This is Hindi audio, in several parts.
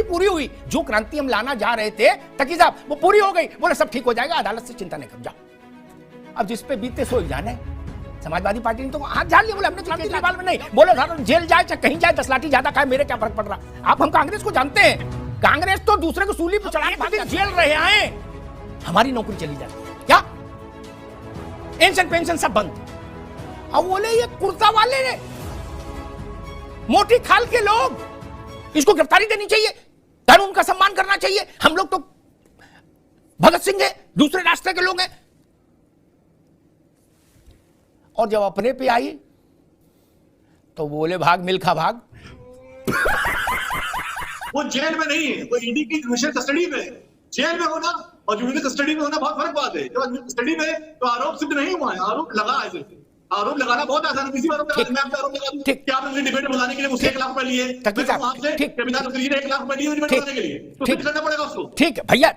पूरी हुई, जो क्रांति हम लाना जा रहे थे तकी साहब वो पूरी हो गई। बोले सब ठीक हो जाएगा, अदालत से चिंता नहीं कर जाओ। अब जिस पे बीते सो जाना है। समाजवादी पार्टी ने तो हाथ झाड़ लिया, बोले हमने तो केजरीवाल में नहीं, बोले जेल जाए चाहे कहीं जाए, 10 लाठी ज्यादा खाए, मेरे क्या फर्क पड़ रहा। आप हम कांग्रेस को जानते हैं, कांग्रेस तो दूसरे को सूली पर चढ़ा के जेल रहे आए, हमारी नौकरी चली जाती है क्या? पेंशन पेंशन सब बंद। अब बोले ये कुर्ता वाले ने, मोटी खाल के लोग, इसको गिरफ्तारी देनी चाहिए, कानून का सम्मान करना चाहिए। हम लोग तो भगत सिंह है, दूसरे रास्ते के लोग हैं। और जब अपने पे आई तो बोले भाग मिल्खा भाग। वो जेल में नहीं, वो ईडी की जुडिशियल कस्टडी में। जेल में होना और जुडिशियल कस्टडी में होना बहुत फर्क बात है। जब कस्टडी में तो आरोप सिद्ध नहीं हुआ है, आरोप लगा है सिर्फ। आरोप लगाना बहुत आसान है, किसी आरोप लगा, मैं आपका आरोप लगा दूं कि आपने मुझे डिबेट बुलाने के लिए मुझसे 1 लाख रुपए लिए, आपसे कविता ने 1 लाख रुपए लिए डिबेट बुलाने के लिए, तो फिर करना पड़ेगा उसको। ठीक है भैया,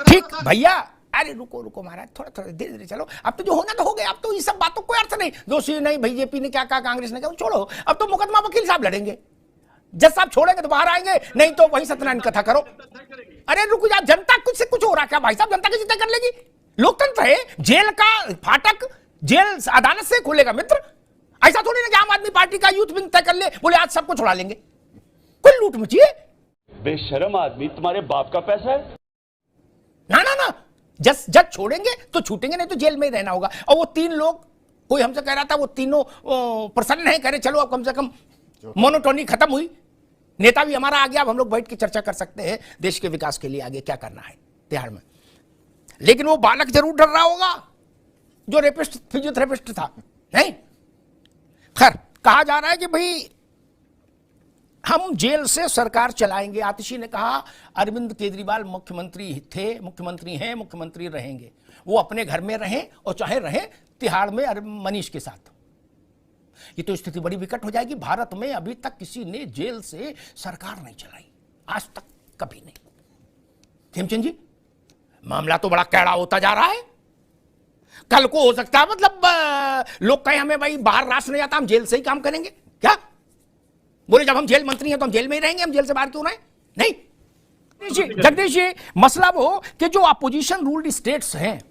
ठीक भैया, अरे रुको महाराज, थोड़ा धीरे धीरे चलो। अब तो जो होना तो हो गया, अब तो ये सब बातों कोई अर्थ नहीं। दोषी नहीं, बीजेपी ने क्या कहा, कांग्रेस ने क्या, छोड़ो। अब तो मुकदमा वकील साहब लड़ेंगे, जज साहब छोड़ेंगे तो बाहर आएंगे, नहीं तो वही सत्यनारायण कथा करो। अरे रुको यार, जनता कुछ से कुछ हो रहा क्या भाई साहब? जनता की चिंता कर लेगी, लोकतंत्र है। जेल का फाटक जेल अदालत से खोलेगा मित्र, ऐसा थोड़ी ना कि आम आदमी पार्टी का यूथ विंग तय कर ले, बोले आज सबको छुड़ा लेंगे। कोई लूट मची है। बेशरम आदमी, तुम्हारे बाप का पैसा है ना, जज छोड़ेंगे तो छूटेंगे, नहीं तो जेल में ही रहना होगा। और वो 3 लोग, कोई हमसे कह रहा था वो तीनों प्रसन्न है, कह रहे चलो अब कम से कम मोनोटोनी खत्म हुई, नेता भी हमारा आ गया, अब हम लोग बैठ के चर्चा कर सकते हैं देश के विकास के लिए आगे क्या करना है तिहाड़ में। लेकिन वो बालक जरूर डर रहा होगा जो रेपिस्ट फिजियोथेरेपिस्ट था, नहीं? खैर, कहा जा रहा है कि भाई हम जेल से सरकार चलाएंगे। आतिशी ने कहा अरविंद केजरीवाल मुख्यमंत्री थे, मुख्यमंत्री हैं, मुख्यमंत्री रहेंगे। वो अपने घर में रहें और चाहे रहें तिहाड़ में मनीष के साथ। ये तो स्थिति बड़ी विकट हो जाएगी। भारत में अभी तक किसी ने जेल से सरकार नहीं चलाई, आज तक कभी नहीं। खेमचंद जी, मामला तो बड़ा कैड़ा होता जा रहा है। कल को हो सकता है मतलब लोग कहें हमें भाई बाहर राष्ट्र नहीं आता, हम जेल से ही काम करेंगे क्या? बोले जब हम जेल मंत्री हैं तो हम जेल में ही रहेंगे, हम जेल से बाहर क्यों रहे? नहीं जगदीश जी, मसला वो कि जो अपोजिशन रूल्ड स्टेट्स हैं,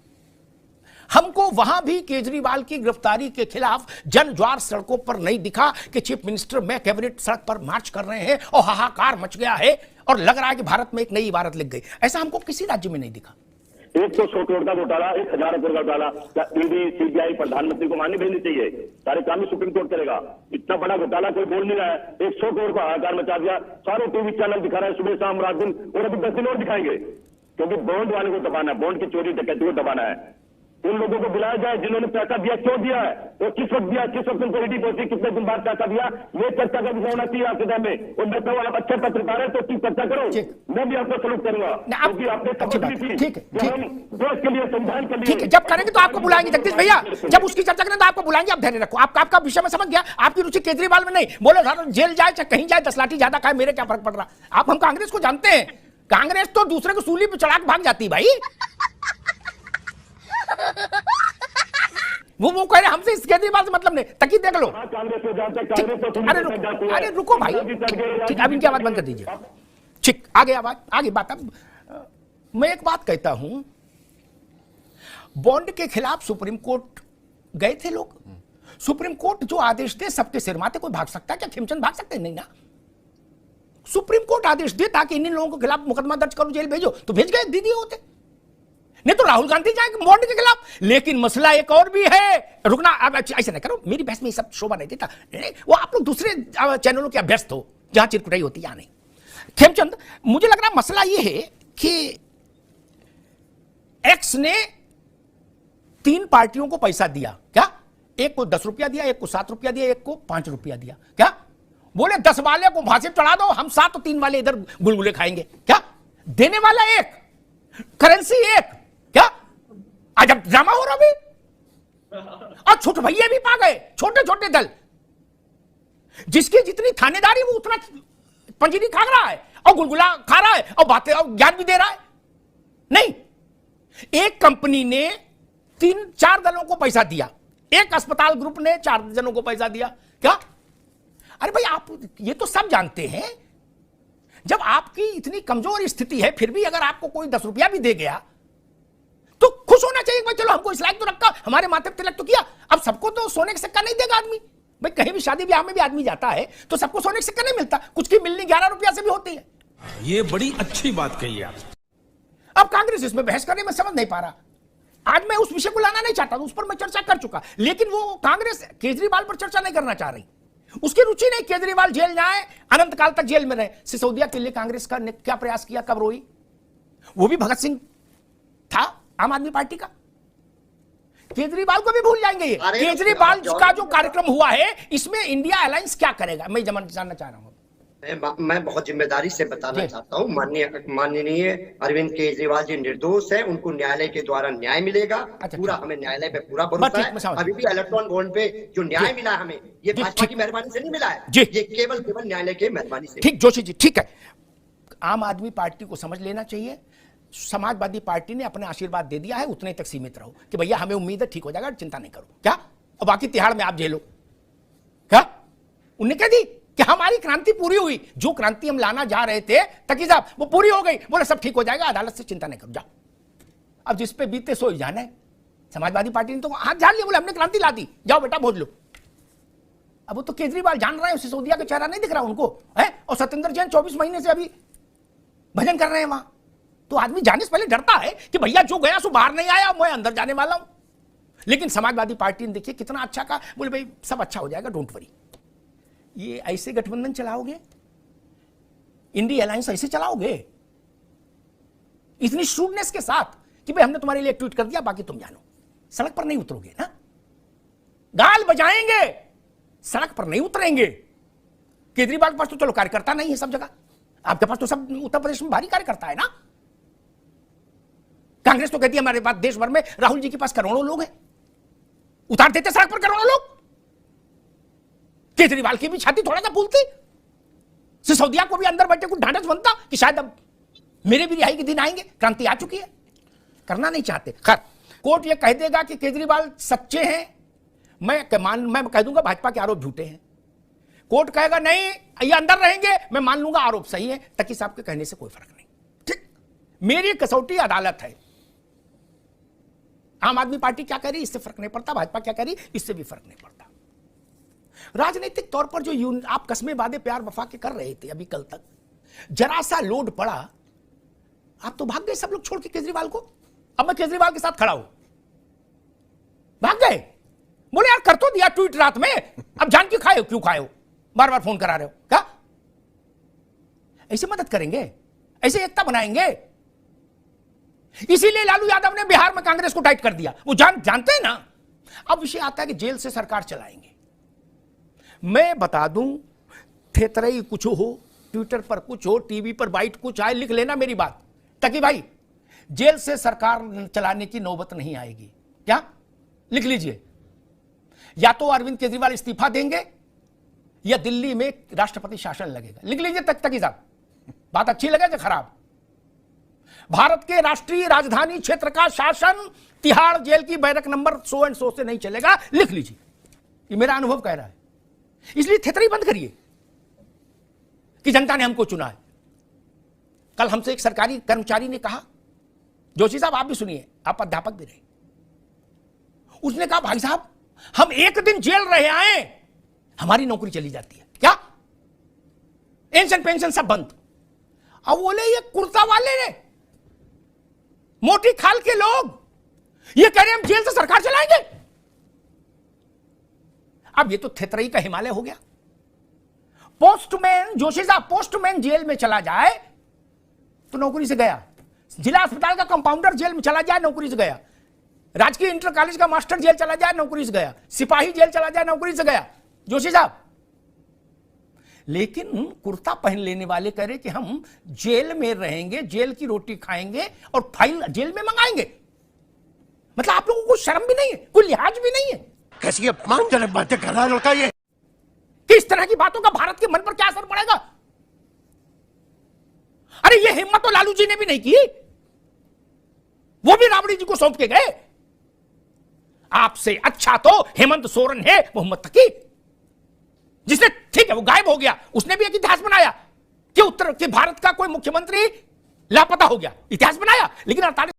हमको वहां भी केजरीवाल की गिरफ्तारी के खिलाफ जनज्वार सड़कों पर नहीं दिखा कि चीफ मिनिस्टर में कैबिनेट सड़क पर मार्च कर रहे हैं और हाहाकार मच गया है और लग रहा है कि भारत में एक नई इबारत लिख गई। ऐसा हमको किसी राज्य में नहीं दिखा। 100 करोड़ का घोटाला, 1000 करोड़ का घोटाला, क्या ईडी सीबीआई प्रधानमंत्री को माननी भेजनी चाहिए? सारे काम ही सुप्रीम कोर्ट करेगा। इतना बड़ा घोटाला कोई बोल नहीं रहा है। 100 करोड़ का हाहाकार मचा दिया, सारे टीवी चैनल दिखा रहे हैं सुबह शाम रात दिन, और अभी 10 दिन और दिखाएंगे, क्योंकि बॉन्ड वाले को दबाना है, बॉन्ड की चोरी डकैती को दबाना है। उन लोगों को बुलाया जाए जिन्होंने पैसा दिया, क्यों दिया है, और किस वक्त दिया, किस वक्त उनको ईडी पहुंची, कितने दिन बाद पैसा दिया, ये चर्चा का विषय होना चाहिए आपके टाइम में। और मैं तो आप अच्छे पत्रकार है तो उसकी चर्चा करो, मैं भी आपको सलूट करूंगा, क्योंकि आपने समझ ली थी देश के लिए, संविधान के लिए। ठीक है, जब करेंगे तो आपको बुलाएंगे जगदीश भैया, जब उसकी चर्चा करें तो आपको बुलाएंगे। आप धैर्य रखो, आपका विषय में समझ गया। आपकी रुचि केजरीवाल में नहीं, बोले जेल जाए चाहे कहीं जाए, 10 लाठी ज्यादा खाए, मेरे क्या फर्क पड़ रहा। आप हम कांग्रेस को जानते हैं, कांग्रेस तो दूसरे को सूली पर चढ़ा के भाग जाती भाई। वो कह रहे हमसे इस केजरीवाल से मतलब नहीं, तकी देख लो। अरे रुको भाई, ठीक, अब इनकी आवाज बंद कर दीजिए। ठीक, आगे आवाज, आगे बात। अब मैं एक बात कहता हूं, बॉन्ड के खिलाफ सुप्रीम कोर्ट गए थे लोग। सुप्रीम कोर्ट जो आदेश दे सबके सिर माथे, कोई भाग सकता है क्या? खेमचंद भाग सकते नहीं ना। सुप्रीम कोर्ट आदेश दे ताकि इन लोगों के खिलाफ मुकदमा दर्ज करो, जेल भेजो, तो भेज गए, दीदी होते नहीं तो राहुल गांधी जाएंगे बॉन्ड के खिलाफ। लेकिन मसला एक और भी है, रुकना, अब ऐसे नहीं करो, मेरी बहस में सब शोभा नहीं देता। वो आप लोग दूसरे चैनलों के अभ्यस्त हो जहां चिरकुटाई होती है, यहां नहीं। खेमचंद, मुझे लग रहा मसला ये है कि एक्स ने 3 पार्टियों को पैसा दिया क्या? एक को 10 रुपया दिया, एक को 7 रुपया दिया, एक को 5 रुपया दिया क्या? बोले 10 वाले को फांसी चढ़ा दो, हम 7 और 3 वाले इधर गुलगुले खाएंगे क्या? देने वाला एक, करेंसी एक क्या? अजब ड्रामा हो रहा भी। और छोटे भैया भी पा गए, छोटे छोटे दल, जिसकी जितनी थानेदारी वो उतना पंजीरी खा रहा है और गुलगुला खा रहा है और बातें और ज्ञान भी दे रहा है। नहीं, एक कंपनी ने 3-4 दलों को पैसा दिया, एक अस्पताल ग्रुप ने 4 जनों को पैसा दिया क्या? अरे भाई, आप ये तो सब जानते हैं जब आपकी इतनी कमजोर स्थिति है फिर भी अगर आपको कोई 10 रुपया भी दे गया तो खुश होना चाहिए भाई, चलो हमको इस लायक तो रखा, हमारे माथे पे तिलक तो किया। अब सबको तो सोने का सिक्का नहीं देगा आदमी भाई, कहीं भी शादी ब्याह में भी आदमी जाता है तो सबको सोने का सिक्का नहीं मिलता, कुछ की मिलनी 11 रुपया से भी होती है। ये बड़ी अच्छी बात कही आप। अब कांग्रेस इसमें बहस करने में समझ नहीं पा रहा। आज मैं उस विषय को लाना नहीं चाहता, उस पर मैं चर्चा कर चुका, लेकिन वो कांग्रेस केजरीवाल पर चर्चा नहीं करना चाह रही, उसकी रुचि नहीं। केजरीवाल जेल जाए, अनंत काल तक जेल में रहे। सिसोदिया के लिए कांग्रेस का ने क्या प्रयास किया, कब रोई? वो भी भगत सिंह था आम आदमी पार्टी का। केजरीवाल को भी भूल जाएंगे ये। केजरीवाल का जो कार्यक्रम हुआ है इसमें इंडिया अलायंस क्या करेगा, मैं जानना चाह रहा हूं। मैं बहुत जिम्मेदारी से बताना चाहता हूं, माननीय अरविंद केजरीवाल जी निर्दोष है, उनको न्यायालय के द्वारा न्याय मिलेगा। पूरा हमें न्यायालय पे पूरा भरोसा है। अभी भी इलेक्ट्रॉन बॉन्ड पे जो न्याय मिला हमें, ये भाजपा की मेहरबानी से नहीं मिला है, ये केवल न्यायालय के मेहरबानी से। ठीक जोशी जी, ठीक है। आम आदमी पार्टी को समझ लेना चाहिए, समाजवादी पार्टी ने अपना आशीर्वाद दे दिया है, उतने तक सीमित रहो कि भैया हमें उम्मीद है ठीक हो जाएगा, चिंता नहीं करो। क्या और बाकी तिहाड़ में आप झेलो, क्या उन्हें कह दी कि हमारी क्रांति पूरी हुई, जो क्रांति हम लाना जा रहे थे तकी साहब वो पूरी हो गई, बोले सब ठीक हो जाएगा, अदालत से चिंता नहीं करो, जाओ। अब जिस पे बीते सो जाना है। समाजवादी पार्टी ने तो हाथ झाड़ लिया, बोले हमने क्रांति ला दी, जाओ बेटा भोज लो। अब वो तो केजरीवाल जान रहे हैं, सिसोदिया का चेहरा नहीं दिख रहा उनको है, और सत्येंद्र जैन 24 महीने से अभी भजन कर रहे हैं वहां। तो आदमी जाने से पहले डरता है कि भैया जो गया सो बाहर नहीं आया, मैं अंदर जाने वाला हूं। लेकिन समाजवादी पार्टी ने देखिए कितना अच्छा कहा, बोले भाई सब अच्छा हो जाएगा, डोंट वरी। ये ऐसे गठबंधन चलाओगे, इंडिया अलायंस ऐसे चलाओगे, इतनी श्रूडनेस के साथ कि भाई हमने तुम्हारे लिए ट्वीट कर दिया, बाकी तुम जानो। सड़क पर नहीं उतरोगे ना, गाल बजाएंगे, सड़क पर नहीं उतरेंगे। केजरीवाल के पास तो चलो कार्यकर्ता नहीं है सब जगह, आपके पास तो सब उत्तर प्रदेश में भारी कार्यकर्ता है ना। कांग्रेस तो कहती है हमारे पास देश भर में राहुल जी के पास करोड़ों लोग हैं, उतार देते सड़क पर करोड़ों लोग। केजरीवाल की भी छाती थोड़ा सा फूलती, सिसोदिया को भी अंदर बैठे कुछ ढांढस बनता कि शायद अब मेरे भी रिहाई के दिन आएंगे, क्रांति आ चुकी है। करना नहीं चाहते। खैर कोर्ट यह कह देगा कि केजरीवाल सच्चे हैं, मैं कह दूंगा भाजपा के आरोप झूठे हैं। कोर्ट कहेगा नहीं ये अंदर रहेंगे, मैं मान लूंगा आरोप सही है, तकी साहब के कहने से कोई फर्क नहीं। ठीक, मेरी कसौटी अदालत है। आम आदमी पार्टी क्या कह रही इससे फर्क नहीं पड़ता, भाजपा क्या कह रही इससे भी फर्क नहीं पड़ता। राजनीतिक तौर पर जो आप कस्मे वादे प्यार वफा के कर रहे थे अभी कल तक, जरा सा लोड पड़ा आप तो भाग गए सब लोग छोड़ के केजरीवाल को। अब मैं केजरीवाल के साथ खड़ा हूं, भाग गए, बोले यार कर तो दिया ट्वीट रात में, अब जान क्यों खाए हो, क्यों खाए हो, बार बार फोन करा रहे हो। क्या ऐसे मदद करेंगे, ऐसे एकता बनाएंगे? इसीलिए लालू यादव ने बिहार में कांग्रेस को टाइट कर दिया, वो जानते हैं ना। अब विषय आता है कि जेल से सरकार चलाएंगे। मैं बता दूं, थेतरई कुछ हो, ट्विटर पर कुछ हो, टीवी पर बाइट कुछ आए, लिख लेना मेरी बात, ताकि भाई जेल से सरकार चलाने की नौबत नहीं आएगी। क्या लिख लीजिए, या तो अरविंद केजरीवाल इस्तीफा देंगे या दिल्ली में राष्ट्रपति शासन लगेगा। लिख लीजिए तकी साहब, बात अच्छी लगे या खराब। भारत के राष्ट्रीय राजधानी क्षेत्र का शासन तिहाड़ जेल की बैरक नंबर 100 एंड 100 से नहीं चलेगा, लिख लीजिए, ये मेरा अनुभव कह रहा है। इसलिए थेतरी बंद करिए कि जनता ने हमको चुना है। कल हमसे एक सरकारी कर्मचारी ने कहा, जोशी साहब आप भी सुनिए, आप अध्यापक भी रहे, उसने कहा भाई साहब हम एक दिन जेल रहे आए, हमारी नौकरी चली जाती है। क्या पेंशन सब बंद। अब बोले ये कुर्ता वाले ने, मोटी खाल के लोग ये कह रहे हम जेल से सरकार चलाएंगे। अब ये तो थेतरई का हिमालय हो गया। पोस्टमैन जोशी साहब, पोस्टमैन जेल में चला जाए तो नौकरी से गया, जिला अस्पताल का कंपाउंडर जेल में चला जाए नौकरी से गया, राजकीय इंटर कॉलेज का मास्टर जेल चला जाए नौकरी से गया, सिपाही जेल चला जाए नौकरी से गया, जोशी साहब। लेकिन कुर्ता पहन लेने वाले कह रहे कि हम जेल में रहेंगे, जेल की रोटी खाएंगे और फाइल जेल में मंगाएंगे। मतलब आप लोगों को शर्म भी नहीं है, कोई लिहाज भी नहीं है। कैसी अपमानजनक बातें कर रहा है लड़का ये। किस तरह की बातों का भारत के मन पर क्या असर पड़ेगा? अरे ये हिम्मत तो लालू जी ने भी नहीं की, वो भी राबड़ी जी को सौंप के गए। आपसे अच्छा तो हेमंत सोरेन है, मोहम्मद तकी, जिसने ठीक है वो गायब हो गया, उसने भी एक इतिहास बनाया कि उत्तर कि भारत का कोई मुख्यमंत्री लापता हो गया, इतिहास बनाया, लेकिन 48